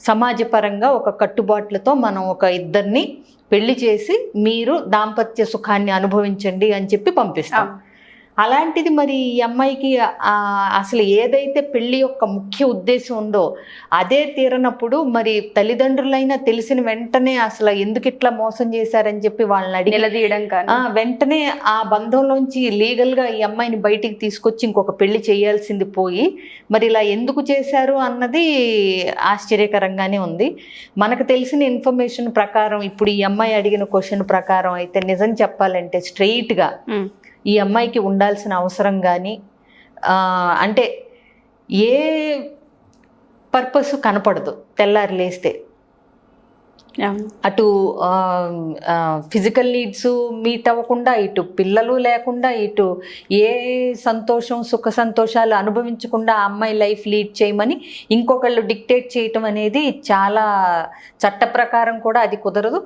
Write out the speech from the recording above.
సమాజపరంగా ఒక కట్టుబాట్లతో మనం ఒక ఇద్దరిని పెళ్లి చేసి మీరు దాంపత్య సుఖాన్ని అనుభవించండి అని చెప్పి పంపిస్తాం. అలాంటిది మరి ఈ అమ్మాయికి అసలు ఏదైతే పెళ్లి యొక్క ముఖ్య ఉద్దేశం ఉందో అదే తీరనప్పుడు మరి తల్లిదండ్రులైనా తెలిసిన వెంటనే అసలు ఎందుకు ఇట్లా మోసం చేశారని చెప్పి వాళ్ళని అడిగి నిలదీయడం కానీ వెంటనే ఆ బంధంలోంచి లీగల్గా ఈ అమ్మాయిని బయటికి తీసుకొచ్చి ఇంకొక పెళ్లి చేయాల్సింది పోయి మరి ఇలా ఎందుకు చేశారు అన్నది ఆశ్చర్యకరంగానే ఉంది. మనకు తెలిసిన ఇన్ఫర్మేషన్ ప్రకారం ఇప్పుడు ఈ అమ్మాయి అడిగిన క్వశ్చన్ ప్రకారం అయితే నిజం చెప్పాలంటే స్ట్రెయిట్గా ఈ అమ్మాయికి ఉండాల్సిన అవసరం కానీ అంటే ఏ పర్పస్ కనపడదు. తెల్లారి లేస్తే అటు ఫిజికల్ నీడ్స్ మీట్ అవ్వకుండా, ఇటు పిల్లలు లేకుండా, ఇటు ఏ సంతోషం సుఖ సంతోషాలు అనుభవించకుండా ఆ అమ్మాయి లైఫ్ లీడ్ చేయమని ఇంకొకళ్ళు డిక్టేట్ చేయటం అనేది చాలా చట్ట ప్రకారం కూడా అది కుదరదు.